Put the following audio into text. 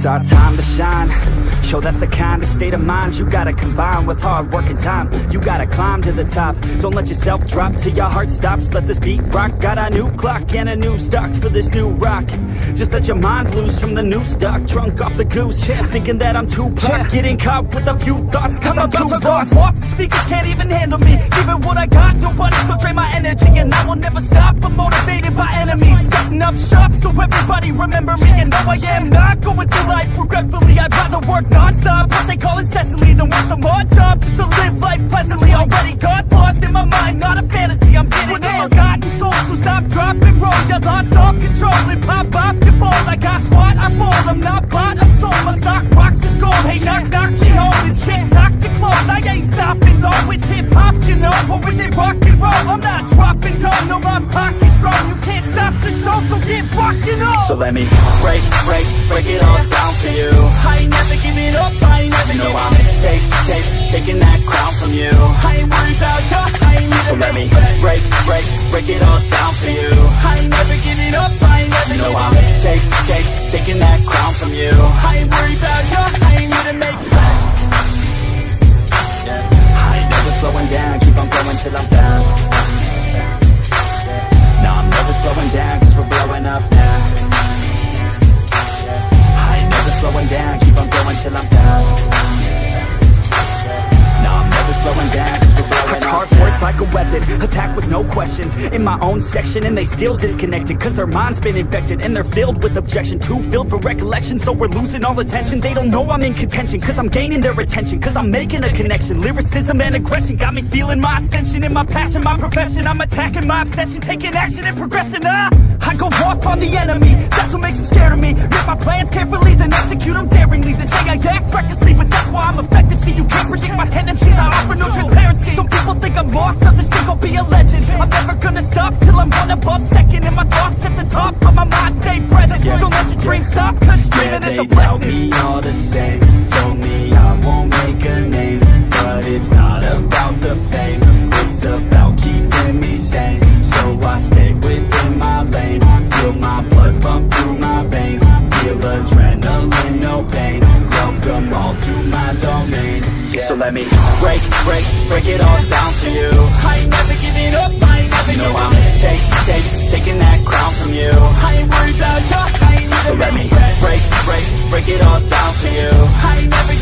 our time to shine. Yo, that's the kind of state of mind you gotta combine with hard work and time. You gotta climb to the top. Don't let yourself drop till your heart stops. Let this beat rock. Got a new clock and a new stock for this new rock. Just let your mind loose from the new stock. Drunk off the goose, yeah. Thinking that I'm too pop. Getting caught with a few thoughts cause I'm too lost. Off the speakers can't even handle me. Giving what I got, nobody's gonna drain my energy. And I will never stop, I'm motivated by enemies. Setting up shop so everybody remember me. And though I am not going through life regretfully, I'd rather work non-stop, what they call incessantly, than work some odd job just to live life pleasantly. Already got lost in my mind, not a fantasy, I'm getting ill. Forgotten soul, so stop, drop, and roll. You lost all control and pop off your ball. I got squat, I fall, I'm not bought, I'm sold. My stock rocks, it's gold. Hey, knock, knock, she home. It's shit, talk to close. I ain't stopping though, it's hip-hop, you know. Or is it rock and roll? I'm not dropping down, no, my pocket's grown. You can't stop the show, so get rockin' on. So let me break it all down for you. I ain't never giving up, I ain't never giving up. Taking that crown from you. I ain't worried about you, I ain't never. So let me break it all down for you. I ain't never giving up, I ain't never giving up. I'm taking that crown from you. I ain't worried about you, I ain't here to make plans. I ain't never slowing down, keep on going till I'm down. No, I'm never slowing down, cause we're blowing up now. I ain't never slowing down, keep on going till I'm down. No, I'm never slowing down, cause we're blowing up. Hard words like a weapon, attack with no questions. In my own section and they still disconnected, cause their mind's been infected and they're filled with objection. Too filled for recollection, so we're losing all attention. They don't know I'm in contention, cause I'm gaining their attention. Cause I'm making a connection, lyricism and aggression got me feeling my ascension. In my passion, my profession, I'm attacking my obsession. Taking action and progressing, I go off on the enemy, that's what makes them scared of me. Make my plans carefully, then execute them daringly. They say I act recklessly, but that's why I'm effective. See, you can't predict my tendencies, I offer no transparency. Some people think I'm lost, others think I'll be a legend. I'm never gonna stop till I'm one above second. And my thoughts at the top, but my mind stay present. Don't let your dreams stop, cause dreaming is a blessing. They tell me all the same, told me I won't make a name. But it's not about the fame, it's about keeping me sane. So I stay within my lane, feel my blood pump through my veins. Feel adrenaline, no pain, welcome all to my domain. So let me break it all down for you. I ain't never giving up, I ain't never giving up. I'm taking that crown from you. I ain't worried about you, I ain't never. So let me break it all down for you. I ain't never